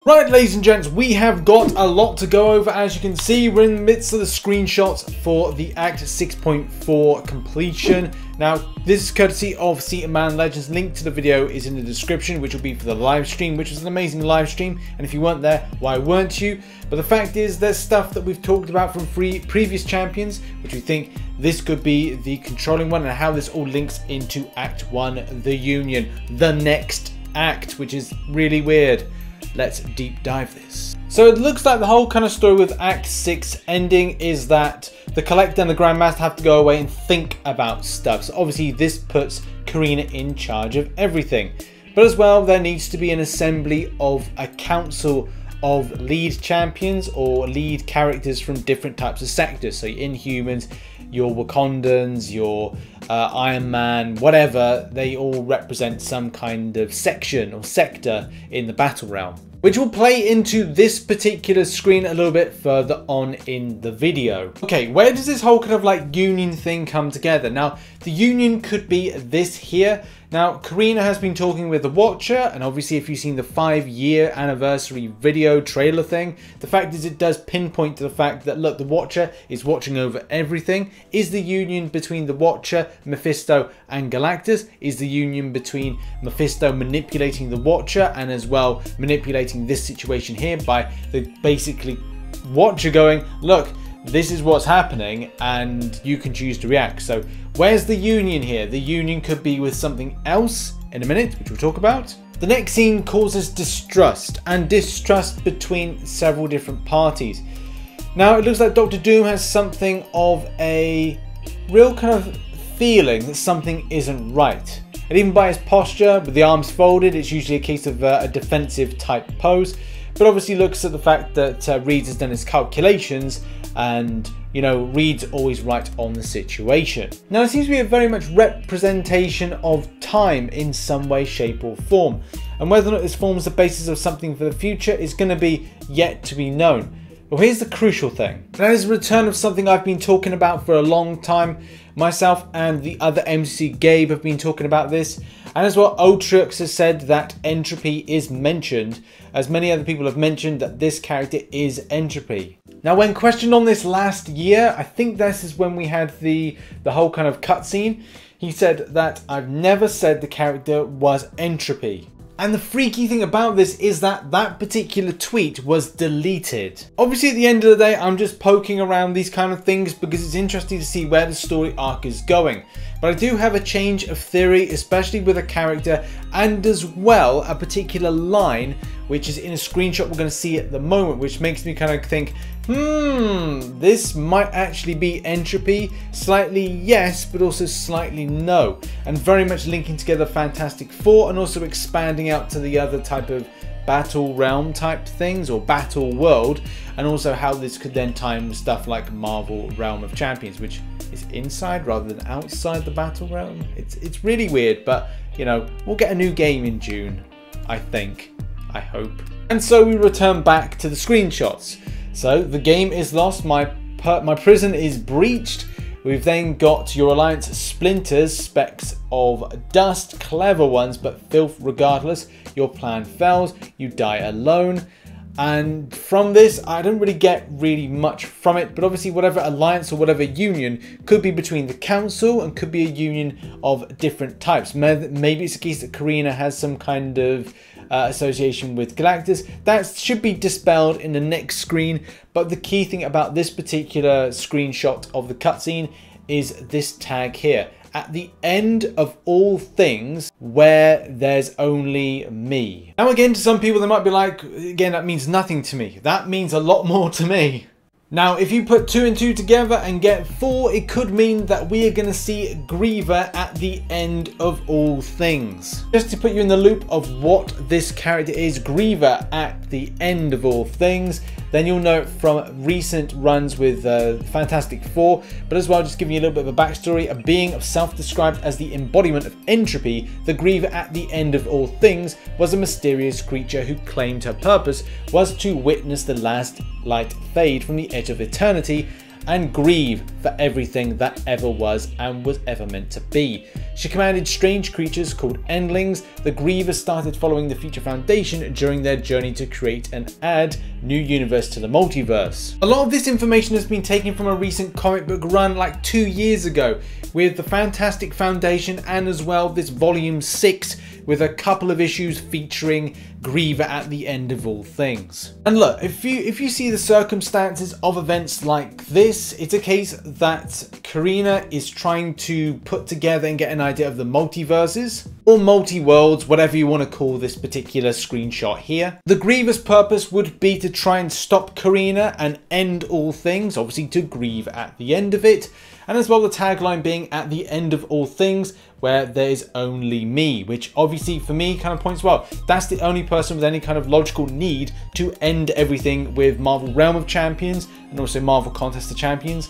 Right, ladies and gents, we have got a lot to go over. As you can see, we're in the midst of the screenshots for the Act 6.4 completion. Now, this is courtesy of Seatin Legends. Link to the video is in the description, which will be for the live stream, which was an amazing live stream. And if you weren't there, why weren't you? But the fact is, there's stuff that we've talked about from previous champions, which we think this could be the controlling one, and how this all links into Act 1, the Union, the next act, which is really weird. Let's deep dive this. So it looks like the whole kind of story with Act 6 ending is that the Collector and the Grandmaster have to go away and think about stuff. So obviously this puts Karina in charge of everything. But as well, there needs to be an assembly of a council of lead champions or lead characters from different types of sectors. So your Inhumans, your Wakandans, your Iron Man, whatever, they all represent some kind of section or sector in the battle realm, which will play into this particular screen a little bit further on in the video. Okay, where does this whole kind of like union thing come together? Now, the union could be this here. Now, Karina has been talking with the Watcher, and obviously if you've seen the 5-year anniversary video trailer thing, the fact is it does pinpoint to the fact that, look, the Watcher is watching over everything. Is the union between the Watcher, Mephisto, and Galactus? Is the union between Mephisto manipulating the Watcher and as well manipulating this situation here by the basically Watcher going, look, this is what's happening and you can choose to react. So where's the union here? The union could be with something else in a minute, which we'll talk about. The next scene causes distrust, and distrust between several different parties. Now it looks like Dr. Doom has something of a real kind of feeling that something isn't right. And even by his posture, with the arms folded, it's usually a case of a defensive type pose. But obviously looks at the fact that Reed has done his calculations and, you know, Reed's always right on the situation. Now, it seems to be a very much representation of time in some way, shape or form. And whether or not this forms the basis of something for the future is going to be yet to be known. Well, here's the crucial thing. That is the return of something I've been talking about for a long time. Myself and the other MC Gabe have been talking about this. And as well, Otrix has said that entropy is mentioned, as many other people have mentioned that this character is entropy. Now, when questioned on this last year, I think this is when we had the whole kind of cutscene, he said that I've never said the character was entropy. And the freaky thing about this is that that particular tweet was deleted. Obviously, at the end of the day, I'm just poking around these kind of things because it's interesting to see where the story arc is going. But I do have a change of theory, especially with a character and as well a particular line, which is in a screenshot we're going to see at the moment, which makes me kind of think, this might actually be entropy. Slightly yes, but also slightly no. And very much linking together Fantastic Four and also expanding out to the other type of battle realm type things or battle world, and also how this could then time stuff like Marvel Realm of Champions, which is inside rather than outside the battle realm. It's really weird, but you know, we'll get a new game in June, I think, I hope. And so we return back to the screenshots. So the game is lost, my prison is breached. We've then got your alliance splinters, specks of dust, clever ones but filth regardless. Your plan fails, you die alone. And from this, I don't really get much from it, but obviously whatever alliance or whatever union could be between the council and could be a union of different types. Maybe it's a case that Karina has some kind of association with Galactus. That should be dispelled in the next screen, but the key thing about this particular screenshot of the cutscene is this tag here. At the end of all things, where there's only me. Now again, to some people they might be like, again, that means nothing to me. That means a lot more to me. Now, if you put 2 and 2 together and get 4, it could mean that we are going to see Griever at the end of all things. Just to put you in the loop of what this character is, Griever at the end of all things, then you'll know it from recent runs with Fantastic Four, but as well, just giving you a little bit of a backstory. A being self-described as the embodiment of entropy, the Griever at the end of all things was a mysterious creature who claimed her purpose was to witness the last light fade from the edge of eternity and grieve for everything that ever was and was ever meant to be. She commanded strange creatures called endlings. The Grievers started following the Future Foundation during their journey to create and add new universe to the multiverse. A lot of this information has been taken from a recent comic book run like 2 years ago with the Fantastic Foundation, and as well this volume 6 with a couple of issues featuring Griever at the end of all things. And look, if you see the circumstances of events like this, it's a case that Karina is trying to put together and get an idea of the multiverses or multi-worlds, whatever you want to call this particular screenshot here. The Griever's purpose would be to try and stop Karina and end all things, obviously to grieve at the end of it. And as well the tagline being at the end of all things where there is only me, which obviously for me kind of points, well, that's the only person with any kind of logical need to end everything with Marvel Realm of Champions and also Marvel Contest of Champions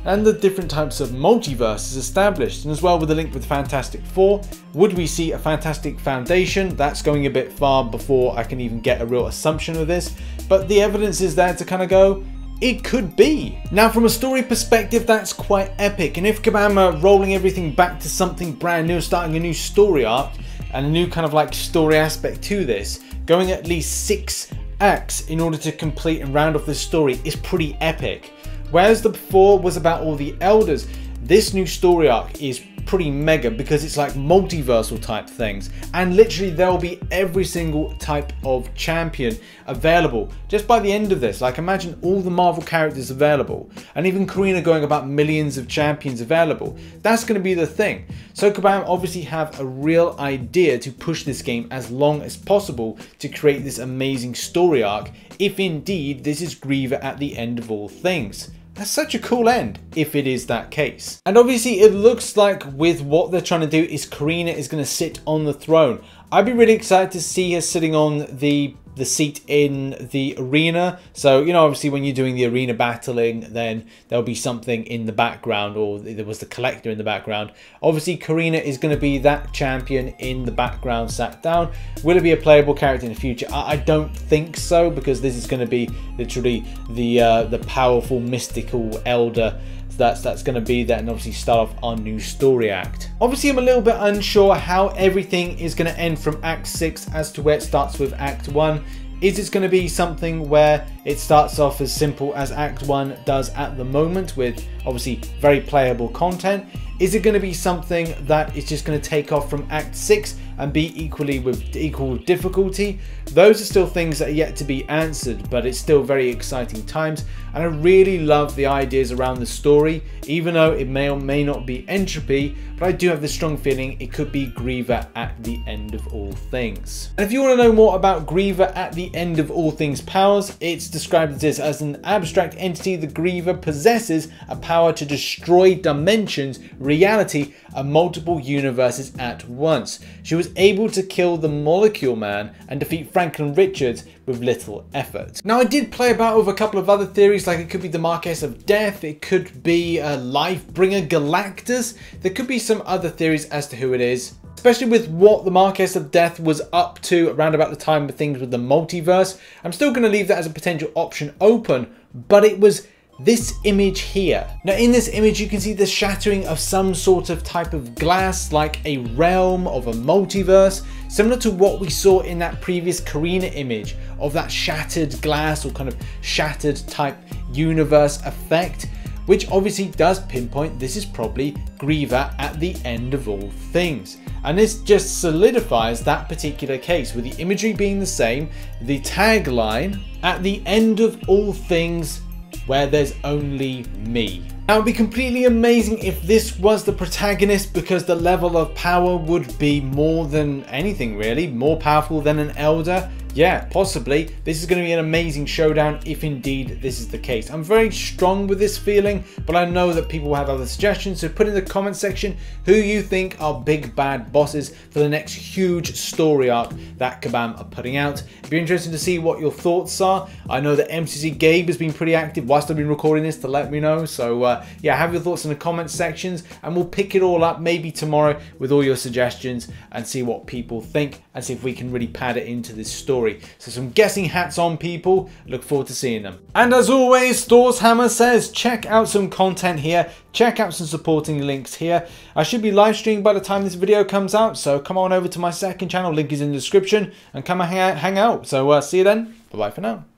and the different types of multiverses established. And as well with the link with Fantastic Four, would we see a Fantastic Foundation? That's going a bit far before I can even get a real assumption of this, but the evidence is there to kind of go, it could be. Now from a story perspective, that's quite epic, and if Kabam are rolling everything back to something brand new, starting a new story arc and a new kind of like story aspect to this, going at least 6 acts in order to complete and round off this story is pretty epic. Whereas the before was about all the elders, this new story arc is pretty mega because it's like multiversal type things, and literally there will be every single type of champion available just by the end of this. Like imagine all the Marvel characters available, and even Karina going about millions of champions available. That's going to be the thing. So Kabam obviously have a real idea to push this game as long as possible to create this amazing story arc, if indeed this is Griever at the end of all things. That's such a cool end if it is that case. And obviously it looks like with what they're trying to do is Karina is going to sit on the throne. I'd be really excited to see her sitting on the seat in the arena. So, you know, obviously when you're doing the arena battling, then there'll be something in the background, or there was the collector in the background. Obviously Karina is going to be that champion in the background sat down. Will it be a playable character in the future? I don't think so, because this is going to be literally the powerful mystical elder that's going to be there and obviously start off our new story act. Obviously I'm a little bit unsure how everything is going to end from Act 6 as to where it starts with Act 1. Is it going to be something where it starts off as simple as Act 1 does at the moment with obviously very playable content? Is it going to be something that is just going to take off from Act 6 and be equal difficulty? Those are still things that are yet to be answered, but it's still very exciting times, and I really love the ideas around the story, even though it may or may not be entropy, but I do have the strong feeling it could be Griever at the end of all things. And if you want to know more about Griever at the end of all things powers, it's described as this: as an abstract entity, the Griever possesses a power to destroy dimensions, reality, and multiple universes at once. She was able to kill the Molecule Man and defeat Franklin Richards with little effort. Now I did play about with a couple of other theories, like it could be the Marquess of Death, it could be a Lifebringer Galactus, there could be some other theories as to who it is. Especially with what the Marquess of Death was up to around about the time of things with the multiverse. I'm still going to leave that as a potential option open, but it was this image here. Now in this image you can see the shattering of some sort of type of glass, like a realm of a multiverse, similar to what we saw in that previous Karina image of that shattered glass or kind of shattered type universe effect, which obviously does pinpoint this is probably Griever at the end of all things. And this just solidifies that particular case, with the imagery being the same, the tagline, at the end of all things where there's only me. Now it would be completely amazing if this was the protagonist, because the level of power would be more than anything really, more powerful than an elder. Yeah, possibly. This is going to be an amazing showdown if indeed this is the case. I'm very strong with this feeling, but I know that people will have other suggestions, so put in the comment section who you think are big bad bosses for the next huge story arc that Kabam are putting out. It'd be interesting to see what your thoughts are. I know that MCC Gabe has been pretty active whilst I've been recording this to let me know, so yeah, have your thoughts in the comment sections and we'll pick it all up maybe tomorrow with all your suggestions and see what people think and see if we can really pad it into this story story. So some guessing hats on, people. Look forward to seeing them. And as always, Thor's Hammer says, check out some content here. Check out some supporting links here. I should be live streaming by the time this video comes out, so come on over to my second channel. Link is in the description, and come and hang out. So see you then. Bye bye for now.